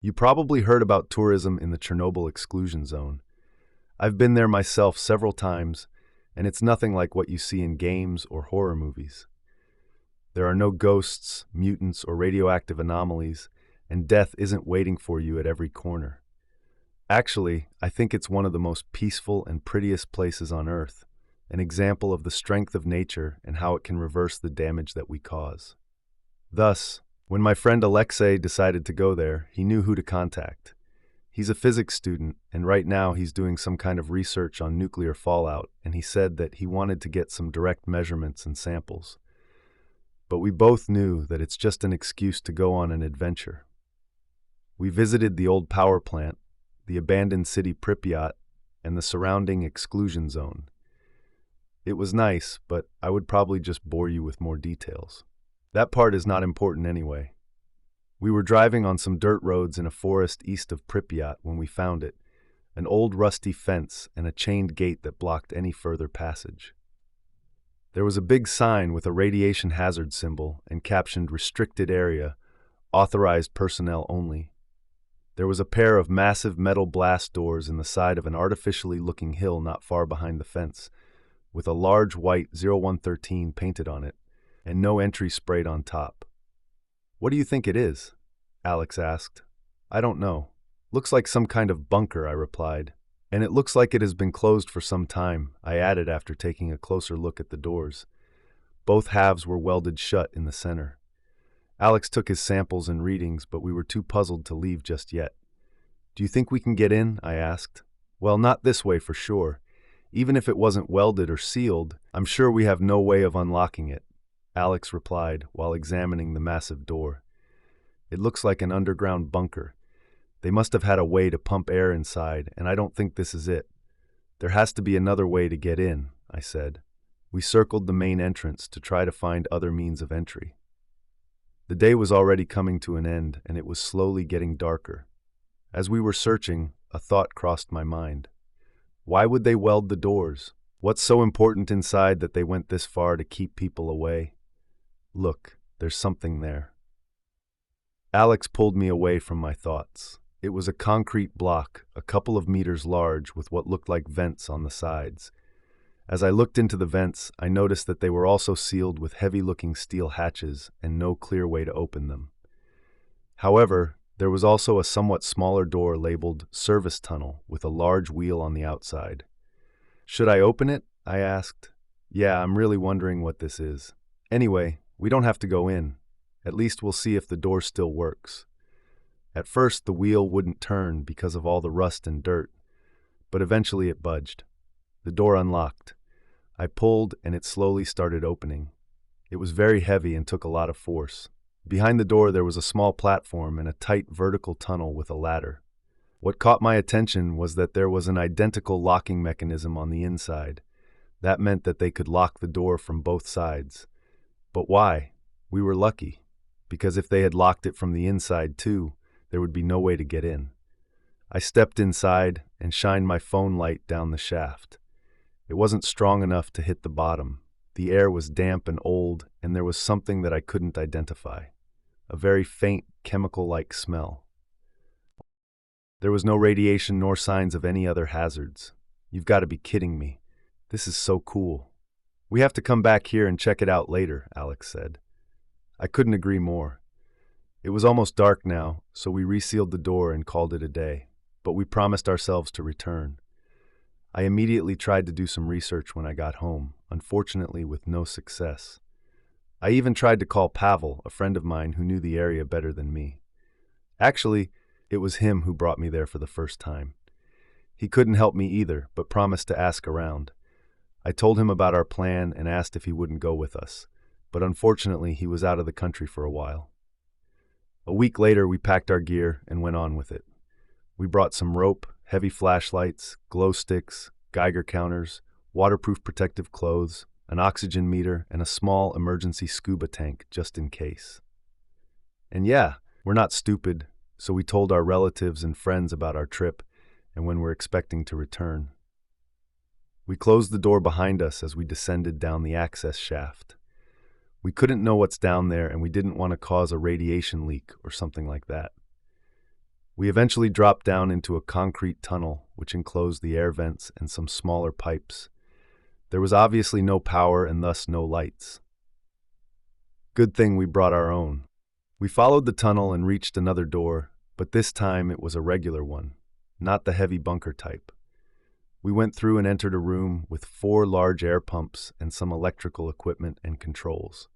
You probably heard about tourism in the Chernobyl exclusion zone. I've been there myself several times, and it's nothing like what you see in games or horror movies. There are no ghosts, mutants, or radioactive anomalies, and death isn't waiting for you at every corner. Actually, I think it's one of the most peaceful and prettiest places on Earth, an example of the strength of nature and how it can reverse the damage that we cause. Thus, when my friend Alexei decided to go there, he knew who to contact. He's a physics student, and right now he's doing some kind of research on nuclear fallout, and he said that he wanted to get some direct measurements and samples. But we both knew that it's just an excuse to go on an adventure. We visited the old power plant, the abandoned city Pripyat, and the surrounding exclusion zone. It was nice, but I would probably just bore you with more details. That part is not important anyway. We were driving on some dirt roads in a forest east of Pripyat when we found it, an old rusty fence and a chained gate that blocked any further passage. There was a big sign with a radiation hazard symbol and captioned "Restricted Area, Authorized Personnel Only." There was a pair of massive metal blast doors in the side of an artificially looking hill not far behind the fence, with a large white 0113 painted on it, and no entry sprayed on top. "What do you think it is?" Alex asked. "I don't know. Looks like some kind of bunker," I replied. "And it looks like it has been closed for some time," I added after taking a closer look at the doors. Both halves were welded shut in the center. Alex took his samples and readings, but we were too puzzled to leave just yet. "Do you think we can get in?" I asked. "Well, not this way for sure. Even if it wasn't welded or sealed, I'm sure we have no way of unlocking it," Alex replied while examining the massive door. "It looks like an underground bunker. They must have had a way to pump air inside, and I don't think this is it. There has to be another way to get in," I said. We circled the main entrance to try to find other means of entry. The day was already coming to an end, and it was slowly getting darker. As we were searching, a thought crossed my mind. Why would they weld the doors? What's so important inside that they went this far to keep people away? "Look, there's something there." Alex pulled me away from my thoughts. It was a concrete block, a couple of meters large, with what looked like vents on the sides. As I looked into the vents, I noticed that they were also sealed with heavy-looking steel hatches and no clear way to open them. However, there was also a somewhat smaller door labeled "Service Tunnel" with a large wheel on the outside. "Should I open it?" I asked. "Yeah, I'm really wondering what this is. Anyway, we don't have to go in. At least we'll see if the door still works." At first, the wheel wouldn't turn because of all the rust and dirt, but eventually it budged. The door unlocked. I pulled, and it slowly started opening. It was very heavy and took a lot of force. Behind the door, there was a small platform and a tight vertical tunnel with a ladder. What caught my attention was that there was an identical locking mechanism on the inside. That meant that they could lock the door from both sides. But why? We were lucky, because if they had locked it from the inside too, there would be no way to get in. I stepped inside and shined my phone light down the shaft. It wasn't strong enough to hit the bottom. The air was damp and old, and there was something that I couldn't identify. A very faint, chemical-like smell. There was no radiation nor signs of any other hazards. "You've got to be kidding me. This is so cool. We have to come back here and check it out later," Alex said. I couldn't agree more. It was almost dark now, so we resealed the door and called it a day, but we promised ourselves to return. I immediately tried to do some research when I got home, unfortunately with no success. I even tried to call Pavel, a friend of mine who knew the area better than me. Actually, it was him who brought me there for the first time. He couldn't help me either, but promised to ask around. I told him about our plan and asked if he wouldn't go with us, but unfortunately he was out of the country for a while. A week later, we packed our gear and went on with it. We brought some rope, heavy flashlights, glow sticks, Geiger counters, waterproof protective clothes, an oxygen meter, and a small emergency scuba tank just in case. And yeah, we're not stupid, so we told our relatives and friends about our trip and when we're expecting to return. We closed the door behind us as we descended down the access shaft. We couldn't know what's down there, and we didn't want to cause a radiation leak or something like that. We eventually dropped down into a concrete tunnel, which enclosed the air vents and some smaller pipes. There was obviously no power and thus no lights. Good thing we brought our own. We followed the tunnel and reached another door, but this time it was a regular one, not the heavy bunker type. We went through and entered a room with 4 large air pumps and some electrical equipment and controls.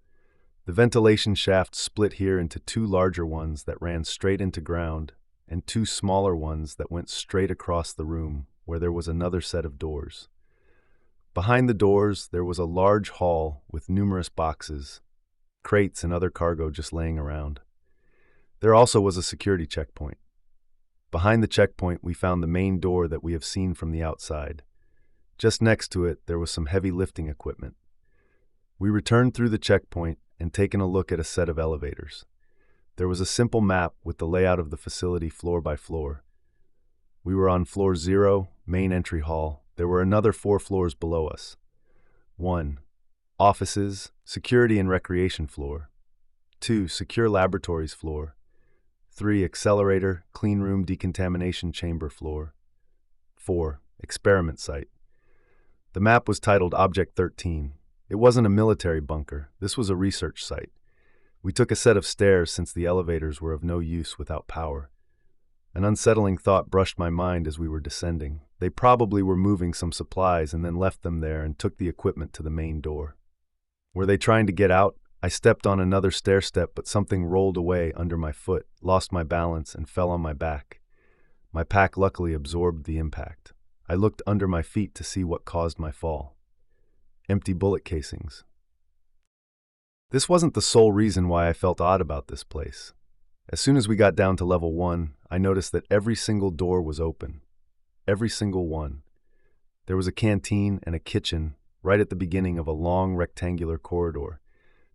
The ventilation shaft split here into 2 larger ones that ran straight into ground and 2 smaller ones that went straight across the room where there was another set of doors. Behind the doors, there was a large hall with numerous boxes, crates and other cargo just laying around. There also was a security checkpoint. Behind the checkpoint, we found the main door that we have seen from the outside. Just next to it, there was some heavy lifting equipment. We returned through the checkpoint and taken a look at a set of elevators. There was a simple map with the layout of the facility floor by floor. We were on floor 0, main entry hall. There were another 4 floors below us. 1. Offices, security and recreation floor. 2. Secure laboratories floor. 3. Accelerator, clean room decontamination chamber floor. 4. Experiment site. The map was titled Object 13. It wasn't a military bunker. This was a research site. We took a set of stairs since the elevators were of no use without power. An unsettling thought brushed my mind as we were descending. They probably were moving some supplies and then left them there and took the equipment to the main door. Were they trying to get out? I stepped on another stair step, but something rolled away under my foot, lost my balance, and fell on my back. My pack luckily absorbed the impact. I looked under my feet to see what caused my fall. Empty bullet casings. This wasn't the sole reason why I felt odd about this place. As soon as we got down to level 1, I noticed that every single door was open. Every single one. There was a canteen and a kitchen right at the beginning of a long rectangular corridor.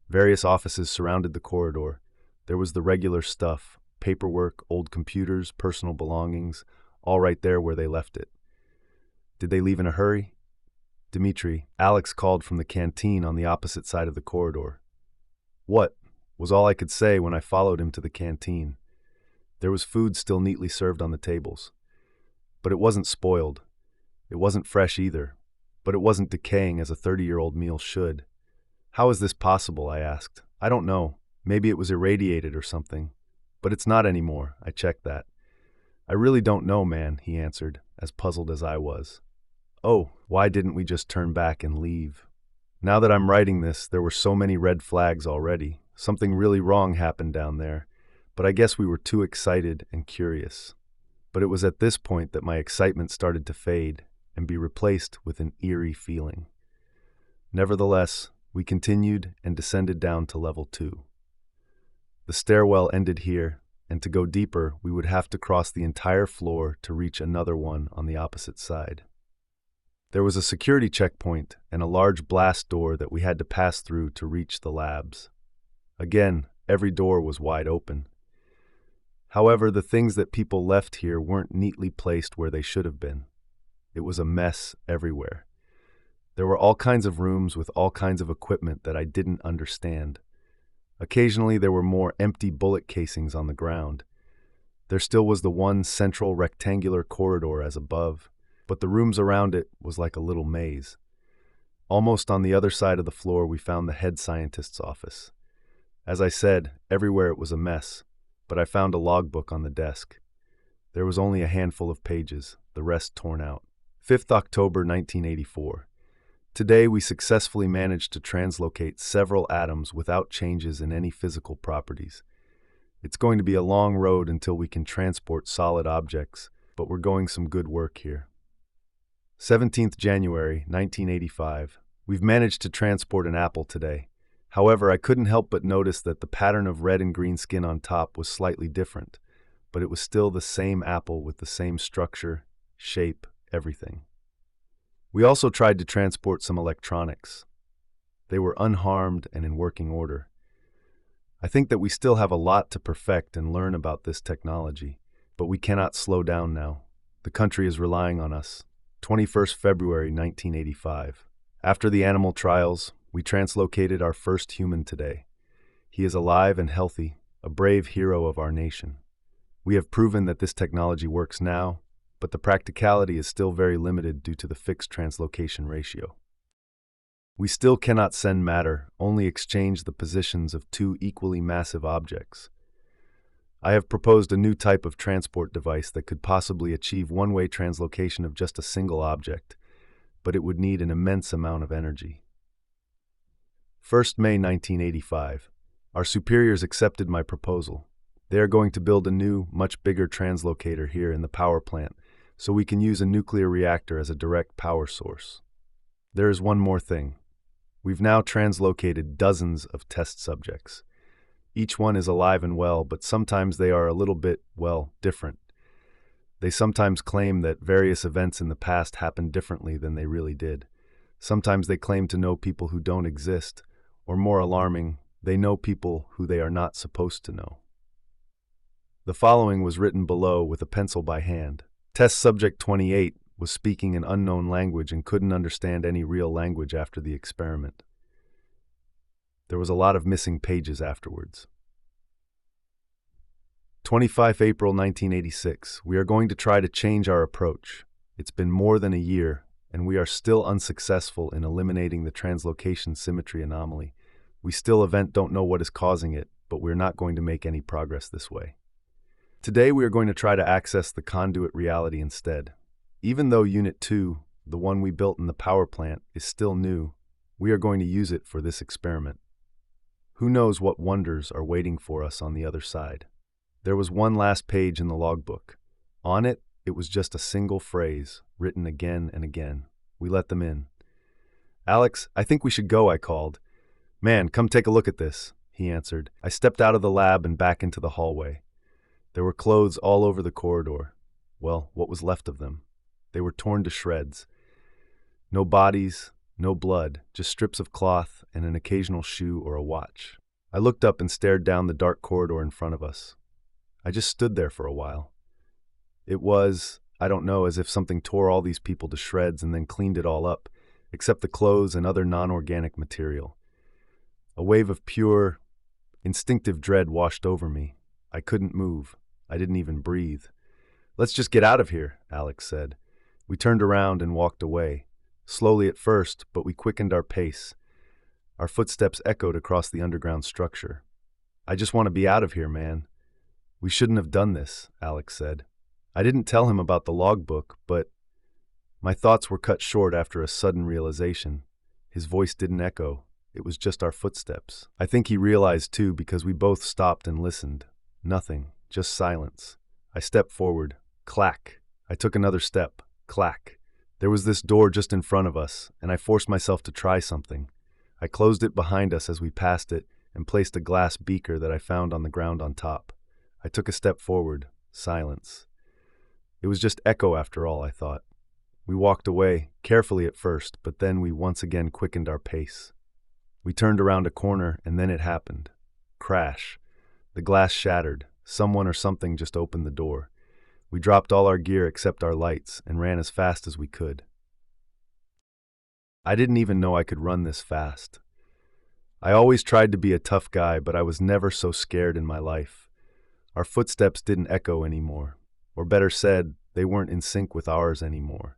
Various offices surrounded the corridor. There was the regular stuff, paperwork, old computers, personal belongings, all right there where they left it. Did they leave in a hurry? Dmitri, Alex called from the canteen on the opposite side of the corridor. What? Was all I could say when I followed him to the canteen. There was food still neatly served on the tables. But it wasn't spoiled. It wasn't fresh either. But it wasn't decaying as a 30-year-old meal should. How is this possible? I asked. I don't know. Maybe it was irradiated or something. But it's not anymore. I checked that. I really don't know, man, he answered, as puzzled as I was. Oh, why didn't we just turn back and leave? Now that I'm writing this, there were so many red flags already. Something really wrong happened down there. But I guess we were too excited and curious. But it was at this point that my excitement started to fade and be replaced with an eerie feeling. Nevertheless, we continued and descended down to level 2. The stairwell ended here, and to go deeper, we would have to cross the entire floor to reach another one on the opposite side. There was a security checkpoint and a large blast door that we had to pass through to reach the labs. Again, every door was wide open. However, the things that people left here weren't neatly placed where they should have been. It was a mess everywhere. There were all kinds of rooms with all kinds of equipment that I didn't understand. Occasionally, there were more empty bullet casings on the ground. There still was the one central rectangular corridor as above, but the rooms around it was like a little maze. Almost on the other side of the floor, we found the head scientist's office. As I said, everywhere it was a mess, but I found a logbook on the desk. There was only a handful of pages, the rest torn out. 5th October 1984. Today we successfully managed to translocate several atoms without changes in any physical properties. It's going to be a long road until we can transport solid objects, but we're going some good work here. 17th January 1985. We've managed to transport an apple today. However, I couldn't help but notice that the pattern of red and green skin on top was slightly different, but it was still the same apple with the same structure, shape, everything. We also tried to transport some electronics. They were unharmed and in working order. I think that we still have a lot to perfect and learn about this technology, but we cannot slow down now. The country is relying on us. 21st February 1985. After the animal trials, we translocated our first human today. He is alive and healthy, a brave hero of our nation. We have proven that this technology works now, but the practicality is still very limited due to the fixed translocation ratio. We still cannot send matter, only exchange the positions of two equally massive objects. I have proposed a new type of transport device that could possibly achieve one-way translocation of just a single object, but it would need an immense amount of energy. 1st May 1985. Our superiors accepted my proposal. They are going to build a new, much bigger translocator here in the power plant, so we can use a nuclear reactor as a direct power source. There is one more thing. We've now translocated dozens of test subjects. Each one is alive and well, but sometimes they are a little bit, well, different. They sometimes claim that various events in the past happened differently than they really did. Sometimes they claim to know people who don't exist, or more alarming, they know people who they are not supposed to know. The following was written below with a pencil by hand. Test subject 28 was speaking an unknown language and couldn't understand any real language after the experiment. There was a lot of missing pages afterwards. 25 April 1986. We are going to try to change our approach. It's been more than a year, and we are still unsuccessful in eliminating the translocation symmetry anomaly. We still don't know what is causing it, but we're not going to make any progress this way. Today we are going to try to access the conduit reality instead. Even though Unit 2, the one we built in the power plant, is still new, we are going to use it for this experiment. Who knows what wonders are waiting for us on the other side? There was one last page in the logbook. On it, it was just a single phrase, written again and again. We let them in. "Alex, I think we should go," I called. "Man, come take a look at this," he answered. I stepped out of the lab and back into the hallway. There were clothes all over the corridor. Well, what was left of them? They were torn to shreds. No bodies, no blood, just strips of cloth and an occasional shoe or a watch. I looked up and stared down the dark corridor in front of us. I just stood there for a while. It was, I don't know, as if something tore all these people to shreds and then cleaned it all up, except the clothes and other non-organic material. A wave of pure, instinctive dread washed over me. I couldn't move. I didn't even breathe. "Let's just get out of here," Alex said. We turned around and walked away. Slowly at first, but we quickened our pace. Our footsteps echoed across the underground structure. "I just want to be out of here, man." "We shouldn't have done this," Alex said. I didn't tell him about the logbook, but my thoughts were cut short after a sudden realization. His voice didn't echo. It was just our footsteps. I think he realized too, because we both stopped and listened. Nothing, just silence. I stepped forward. Clack. I took another step. Clack. There was this door just in front of us, and I forced myself to try something. I closed it behind us as we passed it and placed a glass beaker that I found on the ground on top. I took a step forward. Silence. It was just echo after all, I thought. We walked away, carefully at first, but then we once again quickened our pace. We turned around a corner, and then it happened. Crash. The glass shattered. Someone or something just opened the door. We dropped all our gear except our lights and ran as fast as we could. I didn't even know I could run this fast. I always tried to be a tough guy, but I was never so scared in my life. Our footsteps didn't echo anymore. Or better said, they weren't in sync with ours anymore.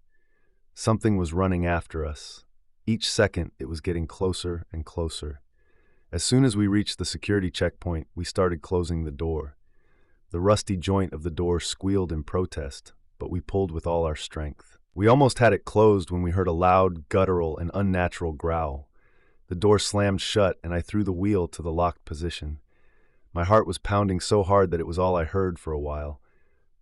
Something was running after us. Each second, it was getting closer and closer. As soon as we reached the security checkpoint, we started closing the door. The rusty joint of the door squealed in protest, but we pulled with all our strength. We almost had it closed when we heard a loud, guttural, and unnatural growl. The door slammed shut, and I threw the wheel to the locked position. My heart was pounding so hard that it was all I heard for a while.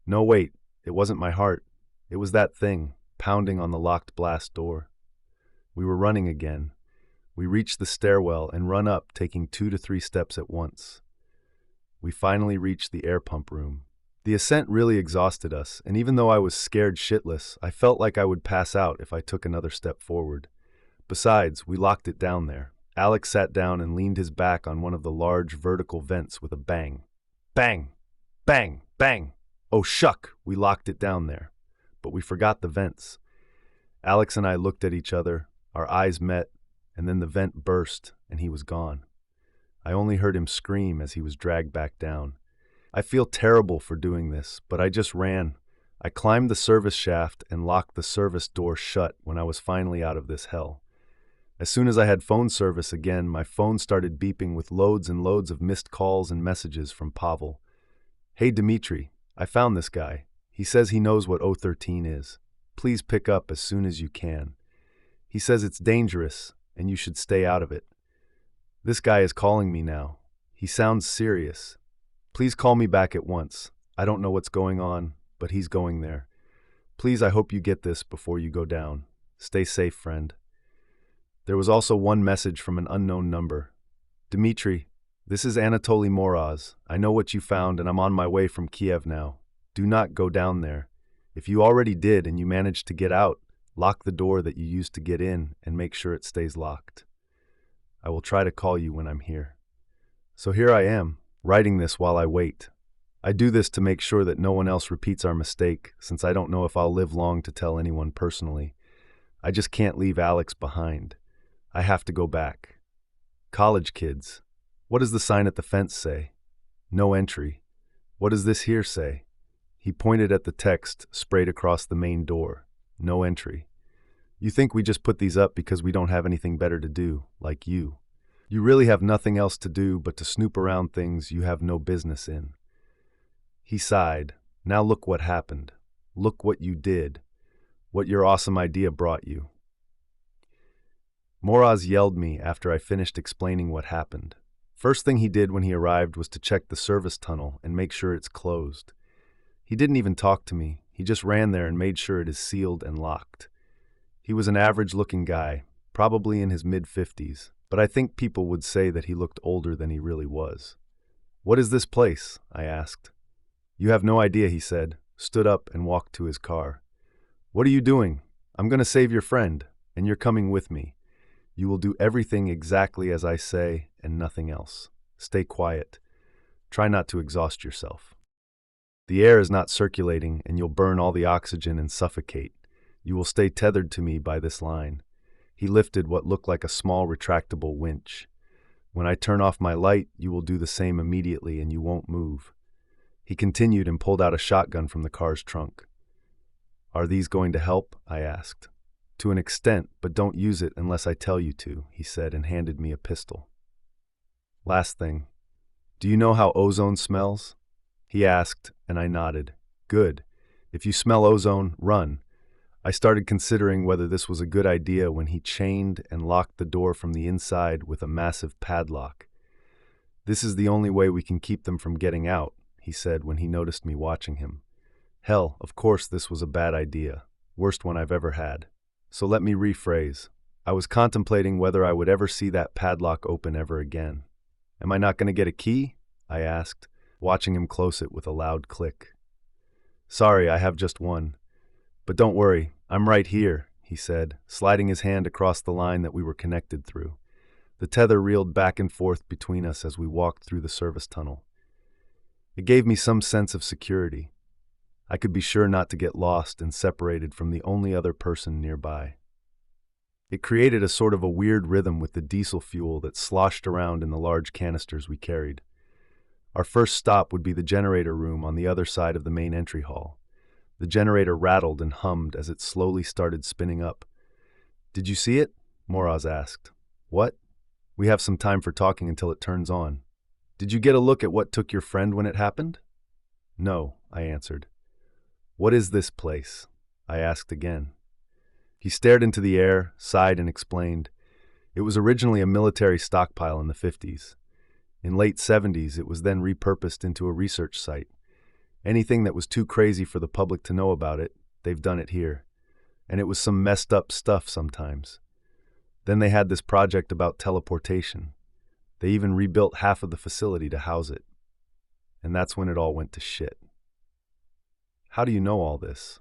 No, wait, it wasn't my heart. It was that thing, pounding on the locked blast door. We were running again. We reached the stairwell and run up, taking 2 to 3 steps at once. We finally reached the air pump room. The ascent really exhausted us, and even though I was scared shitless, I felt like I would pass out if I took another step forward. Besides, we locked it down there. Alex sat down and leaned his back on one of the large vertical vents with a bang. Bang! Bang! Bang! Oh, shuck! We locked it down there. But we forgot the vents. Alex and I looked at each other, our eyes met, and then the vent burst, and he was gone. I only heard him scream as he was dragged back down. I feel terrible for doing this, but I just ran. I climbed the service shaft and locked the service door shut when I was finally out of this hell. As soon as I had phone service again, my phone started beeping with loads and loads of missed calls and messages from Pavel. "Hey Dmitri, I found this guy. He says he knows what O13 is. Please pick up as soon as you can. He says it's dangerous and you should stay out of it. This guy is calling me now. He sounds serious. Please call me back at once. I don't know what's going on, but he's going there. Please, I hope you get this before you go down. Stay safe, friend." There was also one message from an unknown number. "Dmitri, this is Anatoly Moraz. I know what you found and I'm on my way from Kiev now. Do not go down there. If you already did and you managed to get out, lock the door that you used to get in and make sure it stays locked. I will try to call you when I'm here." So here I am, writing this while I wait. I do this to make sure that no one else repeats our mistake, since I don't know if I'll live long to tell anyone personally. I just can't leave Alex behind. I have to go back. College kids. What does the sign at the fence say? No entry. What does this here say? He pointed at the text sprayed across the main door. No entry. You think we just put these up because we don't have anything better to do, like you. You really have nothing else to do but to snoop around things you have no business in. He sighed. Now look what happened. Look what you did. What your awesome idea brought you. Moraz yelled me after I finished explaining what happened. First thing he did when he arrived was to check the service tunnel and make sure it's closed. He didn't even talk to me. He just ran there and made sure it is sealed and locked. He was an average-looking guy, probably in his mid-50s, but I think people would say that he looked older than he really was. "What is this place?" I asked. "You have no idea," he said, stood up and walked to his car. "What are you doing? I'm going to save your friend, and you're coming with me. You will do everything exactly as I say and nothing else. Stay quiet. Try not to exhaust yourself. The air is not circulating and you'll burn all the oxygen and suffocate. You will stay tethered to me by this line." He lifted what looked like a small retractable winch. "When I turn off my light, you will do the same immediately and you won't move." He continued and pulled out a shotgun from the car's trunk. "Are these going to help?" I asked. "To an extent, but don't use it unless I tell you to," he said and handed me a pistol. "Last thing. Do you know how ozone smells?" He asked, and I nodded. "Good. If you smell ozone, run." I started considering whether this was a good idea when he chained and locked the door from the inside with a massive padlock. "This is the only way we can keep them from getting out," he said when he noticed me watching him. Hell, of course this was a bad idea. Worst one I've ever had. So let me rephrase. I was contemplating whether I would ever see that padlock open ever again. "Am I not going to get a key?" I asked, watching him close it with a loud click. "Sorry, I have just one. But don't worry, I'm right here," he said, sliding his hand across the line that we were connected through. The tether reeled back and forth between us as we walked through the service tunnel. It gave me some sense of security. I could be sure not to get lost and separated from the only other person nearby. It created a sort of a weird rhythm with the diesel fuel that sloshed around in the large canisters we carried. Our first stop would be the generator room on the other side of the main entry hall. The generator rattled and hummed as it slowly started spinning up. "Did you see it?" Moraz asked. "What? We have some time for talking until it turns on. Did you get a look at what took your friend when it happened?" "No," I answered. "What is this place?" I asked again. He stared into the air, sighed, and explained. It was originally a military stockpile in the 50s. In late 70s, it was then repurposed into a research site. Anything that was too crazy for the public to know about it, they've done it here. And it was some messed up stuff sometimes. Then they had this project about teleportation. They even rebuilt half of the facility to house it. And that's when it all went to shit. "How do you know all this?"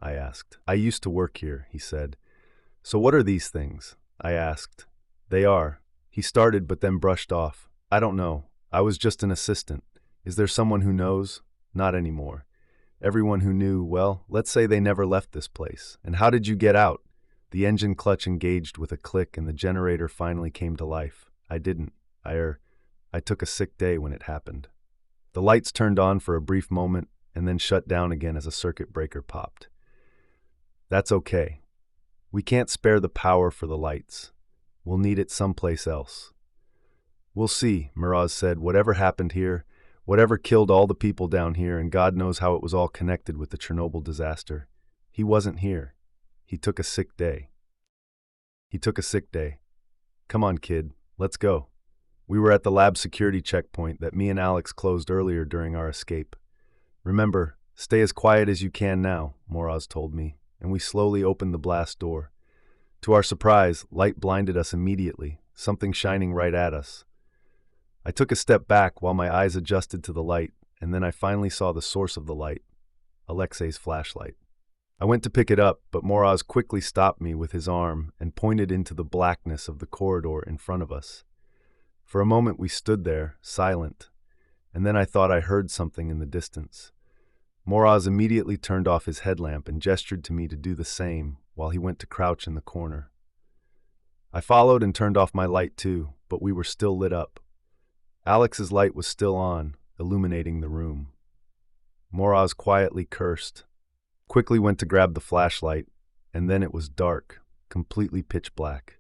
I asked. "I used to work here," he said. "So what are these things?" I asked. "They are." He started but then brushed off. "I don't know. I was just an assistant. Is there someone who knows?" "Not anymore. Everyone who knew, well, let's say they never left this place. And how did you get out?" The engine clutch engaged with a click and the generator finally came to life. "I didn't. I took a sick day when it happened." The lights turned on for a brief moment and then shut down again as a circuit breaker popped. That's okay. We can't spare the power for the lights. We'll need it someplace else. We'll see, Miraz said. Whatever happened here, whatever killed all the people down here, and God knows how it was all connected with the Chernobyl disaster, he wasn't here. He took a sick day. Come on, kid. Let's go. We were at the lab security checkpoint that me and Alex closed earlier during our escape. Remember, stay as quiet as you can now, Miraz told me, and we slowly opened the blast door. To our surprise, light blinded us immediately, something shining right at us. I took a step back while my eyes adjusted to the light, and then I finally saw the source of the light, Alexei's flashlight. I went to pick it up, but Miraz quickly stopped me with his arm and pointed into the blackness of the corridor in front of us. For a moment we stood there, silent, and then I thought I heard something in the distance. Miraz immediately turned off his headlamp and gestured to me to do the same while he went to crouch in the corner. I followed and turned off my light too, but we were still lit up. Alex's light was still on, illuminating the room. Miraz quietly cursed, quickly went to grab the flashlight, and then it was dark, completely pitch black.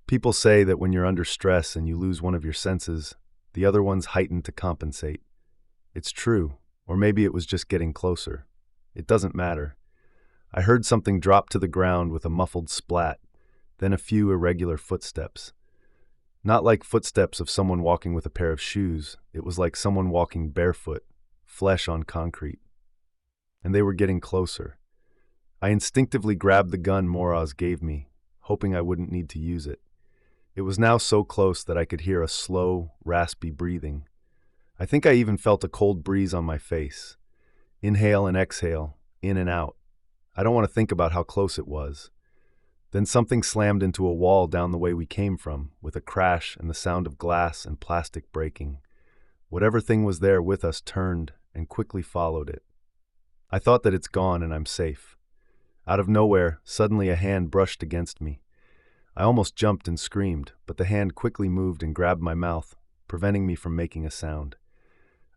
People say that when you're under stress and you lose one of your senses, the other one's heightened to compensate. It's true, or maybe it was just getting closer. It doesn't matter. I heard something drop to the ground with a muffled splat, then a few irregular footsteps. Not like footsteps of someone walking with a pair of shoes, it was like someone walking barefoot, flesh on concrete. And they were getting closer. I instinctively grabbed the gun Miraz gave me, hoping I wouldn't need to use it. It was now so close that I could hear a slow, raspy breathing. I think I even felt a cold breeze on my face. Inhale and exhale, in and out. I don't want to think about how close it was. Then something slammed into a wall down the way we came from, with a crash and the sound of glass and plastic breaking. Whatever thing was there with us turned and quickly followed it. I thought that it's gone and I'm safe. Out of nowhere, suddenly a hand brushed against me. I almost jumped and screamed, but the hand quickly moved and grabbed my mouth, preventing me from making a sound.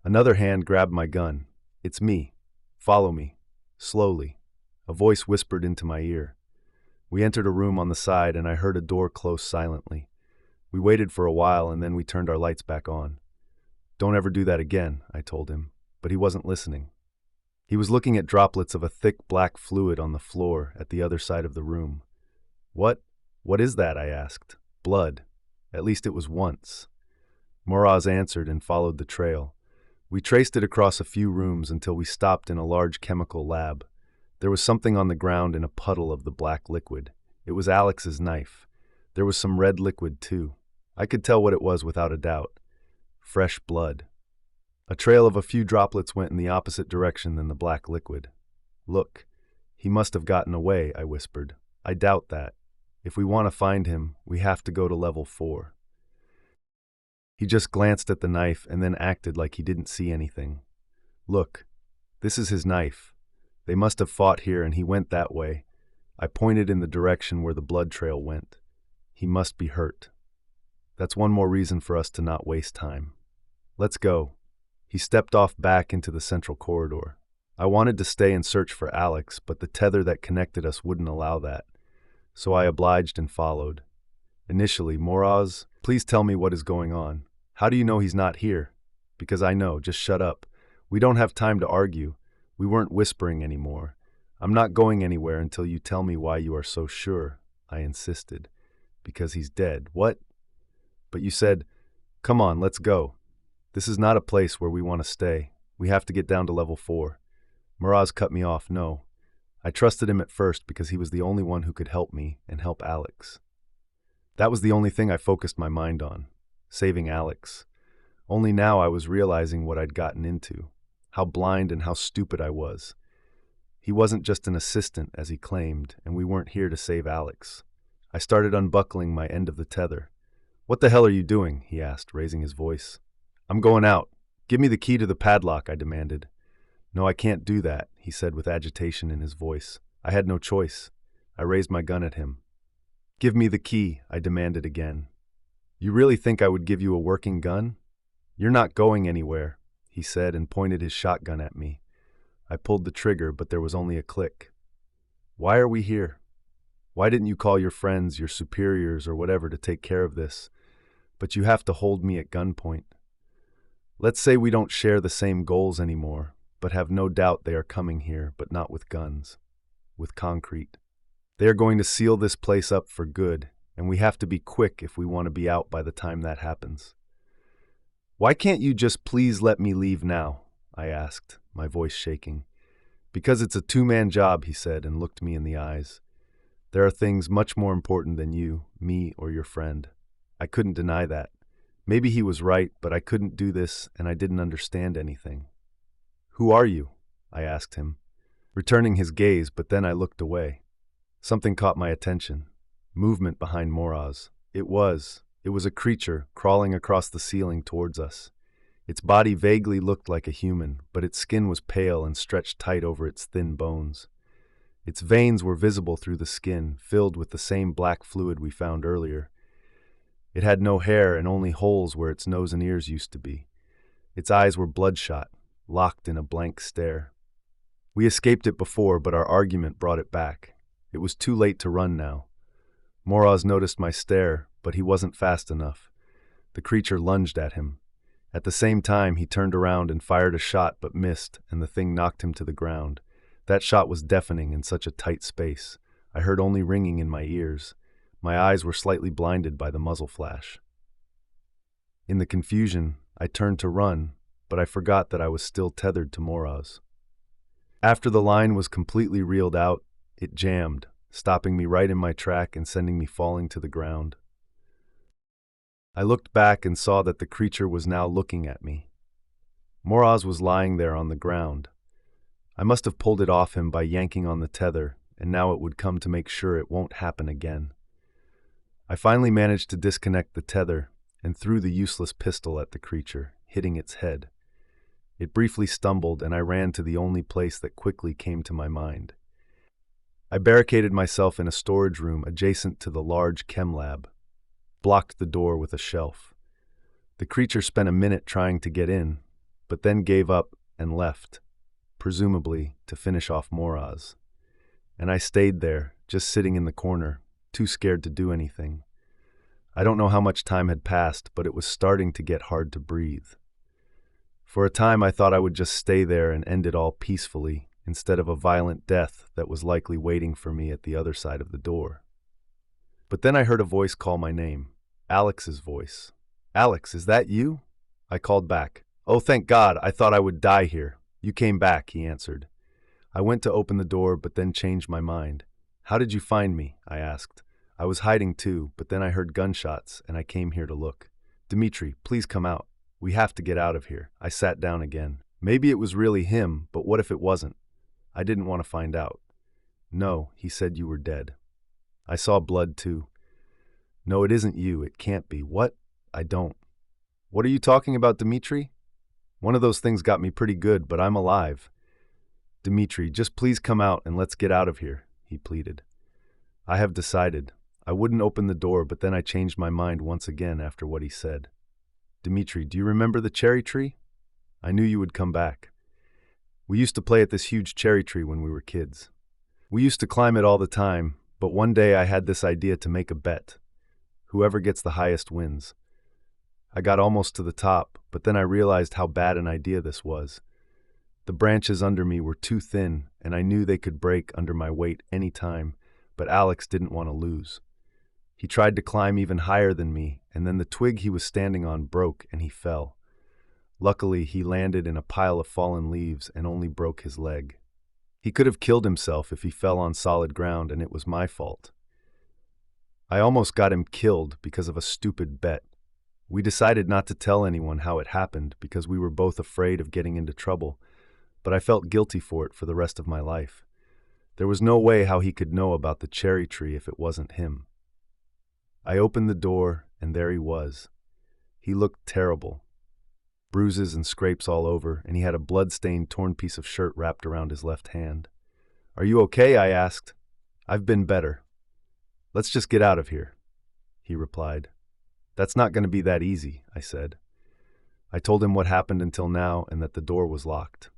Another hand grabbed my gun. It's me. Follow me. Slowly. A voice whispered into my ear. We entered a room on the side and I heard a door close silently. We waited for a while and then we turned our lights back on. Don't ever do that again, I told him, but he wasn't listening. He was looking at droplets of a thick black fluid on the floor at the other side of the room. What is that? I asked. Blood. At least it was once. Miraz answered and followed the trail. We traced it across a few rooms until we stopped in a large chemical lab. There was something on the ground in a puddle of the black liquid. It was Alex's knife. There was some red liquid too. I could tell what it was without a doubt. Fresh blood. A trail of a few droplets went in the opposite direction than the black liquid. Look, he must have gotten away, I whispered. I doubt that. If we want to find him, we have to go to level 4. He just glanced at the knife and then acted like he didn't see anything. Look, this is his knife. They must have fought here and he went that way. I pointed in the direction where the blood trail went. He must be hurt. That's one more reason for us to not waste time. Let's go. He stepped off back into the central corridor. I wanted to stay and search for Alex, but the tether that connected us wouldn't allow that. So I obliged and followed. Initially, Miraz, please tell me what is going on. How do you know he's not here? Because I know, just shut up. We don't have time to argue. We weren't whispering anymore. I'm not going anywhere until you tell me why you are so sure, I insisted. Because he's dead. What? But you said, come on, let's go. This is not a place where we want to stay. We have to get down to level 4. Miraz cut me off. No. I trusted him at first because he was the only one who could help me and help Alex. That was the only thing I focused my mind on, saving Alex. Only now I was realizing what I'd gotten into, how blind and how stupid I was. He wasn't just an assistant, as he claimed, and we weren't here to save Alex. I started unbuckling my end of the tether. What the hell are you doing? He asked, raising his voice. I'm going out. Give me the key to the padlock, I demanded. No, I can't do that, he said with agitation in his voice. I had no choice. I raised my gun at him. Give me the key, I demanded again. You really think I would give you a working gun? You're not going anywhere. he said and pointed his shotgun at me. I pulled the trigger, but there was only a click. Why are we here? Why didn't you call your friends, your superiors, or whatever to take care of this? But you have to hold me at gunpoint. Let's say we don't share the same goals anymore, but have no doubt they are coming here, but not with guns, with concrete. They are going to seal this place up for good, and we have to be quick if we want to be out by the time that happens. Why can't you just please let me leave now? I asked, my voice shaking. Because it's a two-man job, he said, and looked me in the eyes. There are things much more important than you, me, or your friend. I couldn't deny that. Maybe he was right, but I couldn't do this, and I didn't understand anything. Who are you? I asked him, returning his gaze, but then I looked away. Something caught my attention. Movement behind Moraz. It was a creature crawling across the ceiling towards us. Its body vaguely looked like a human, but its skin was pale and stretched tight over its thin bones. Its veins were visible through the skin, filled with the same black fluid we found earlier. It had no hair and only holes where its nose and ears used to be. Its eyes were bloodshot, locked in a blank stare. We escaped it before, but our argument brought it back. It was too late to run now. Moraz noticed my stare, but he wasn't fast enough. The creature lunged at him. At the same time, he turned around and fired a shot but missed, and the thing knocked him to the ground. That shot was deafening in such a tight space. I heard only ringing in my ears. My eyes were slightly blinded by the muzzle flash. In the confusion, I turned to run, but I forgot that I was still tethered to Moraz. After the line was completely reeled out, it jammed, stopping me right in my track and sending me falling to the ground. I looked back and saw that the creature was now looking at me. Moraz was lying there on the ground. I must have pulled it off him by yanking on the tether, and now it would come to make sure it won't happen again. I finally managed to disconnect the tether and threw the useless pistol at the creature, hitting its head. It briefly stumbled, and I ran to the only place that quickly came to my mind. I barricaded myself in a storage room adjacent to the large chem lab, blocked the door with a shelf. The creature spent a minute trying to get in, but then gave up and left, presumably to finish off Moraz. And I stayed there, just sitting in the corner, too scared to do anything. I don't know how much time had passed, but it was starting to get hard to breathe. For a time I thought I would just stay there and end it all peacefully, instead of a violent death that was likely waiting for me at the other side of the door. But then I heard a voice call my name, Alex's voice. "Alex, is that you?" I called back. "Oh, thank God, I thought I would die here." "You came back," he answered. I went to open the door, but then changed my mind. "How did you find me?" I asked. I was hiding too, but then I heard gunshots, and I came here to look. "Dimitri, please come out. We have to get out of here." I sat down again. Maybe it was really him, but what if it wasn't? I didn't want to find out. "No," he said, "you were dead." I saw blood too. "No, it isn't you. It can't be." "What?" "I don't." "What are you talking about, Dimitri? One of those things got me pretty good, but I'm alive." "Dimitri, just please come out and let's get out of here," he pleaded. I have decided. I wouldn't open the door, but then I changed my mind once again after what he said. "Dimitri, do you remember the cherry tree? I knew you would come back. We used to play at this huge cherry tree when we were kids. We used to climb it all the time, but one day I had this idea to make a bet. Whoever gets the highest wins. I got almost to the top, but then I realized how bad an idea this was. The branches under me were too thin, and I knew they could break under my weight any time, but Alex didn't want to lose. He tried to climb even higher than me, and then the twig he was standing on broke and he fell. Luckily, he landed in a pile of fallen leaves and only broke his leg. He could have killed himself if he fell on solid ground, and it was my fault. I almost got him killed because of a stupid bet. We decided not to tell anyone how it happened because we were both afraid of getting into trouble, but I felt guilty for it for the rest of my life. There was no way how he could know about the cherry tree if it wasn't him. I opened the door, and there he was. He looked terrible. Bruises and scrapes all over, and he had a blood-stained, torn piece of shirt wrapped around his left hand. "Are you okay?" I asked. "I've been better. Let's just get out of here," he replied. "That's not going to be that easy," I said. I told him what happened until now and that the door was locked.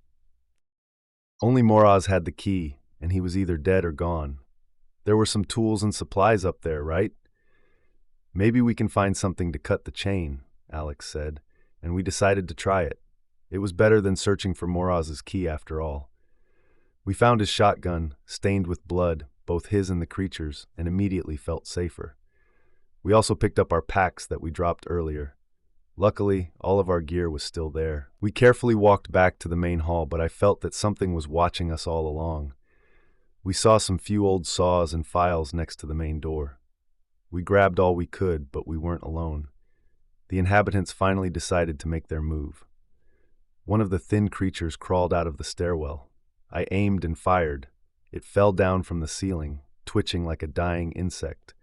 Only Moraz had the key, and he was either dead or gone. There were some tools and supplies up there, right? Maybe we can find something to cut the chain, Alex said, and we decided to try it. It was better than searching for Moraz's key after all. We found his shotgun, stained with blood, both his and the creature's, and immediately felt safer. We also picked up our packs that we dropped earlier. Luckily, all of our gear was still there. We carefully walked back to the main hall, but I felt that something was watching us all along. We saw some few old saws and files next to the main door. We grabbed all we could, but we weren't alone. The inhabitants finally decided to make their move. One of the thin creatures crawled out of the stairwell. I aimed and fired. It fell down from the ceiling, twitching like a dying insect.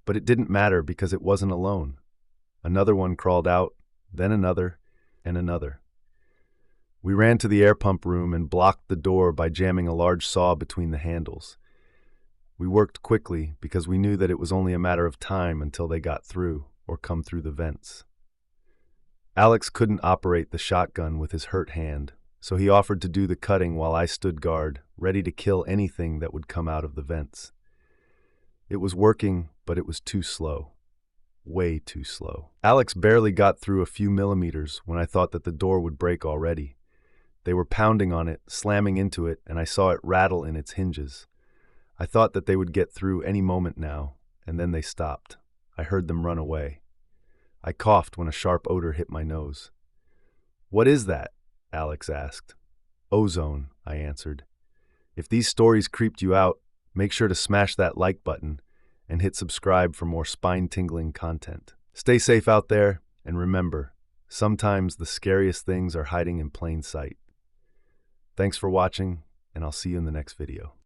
But it didn't matter because it wasn't alone. Another one crawled out, then another, and another. We ran to the air pump room and blocked the door by jamming a large saw between the handles. We worked quickly because we knew that it was only a matter of time until they got through or come through the vents. Alex couldn't operate the shotgun with his hurt hand, so he offered to do the cutting while I stood guard, ready to kill anything that would come out of the vents. It was working, but it was too slow. Way too slow. Alex barely got through a few millimeters when I thought that the door would break already. They were pounding on it, slamming into it, and I saw it rattle in its hinges. I thought that they would get through any moment now, and then they stopped. I heard them run away. I coughed when a sharp odor hit my nose. "What is that?" Alex asked. "Ozone," I answered. If these stories creeped you out, make sure to smash that like button and hit subscribe for more spine-tingling content. Stay safe out there, and remember, sometimes the scariest things are hiding in plain sight. Thanks for watching, and I'll see you in the next video.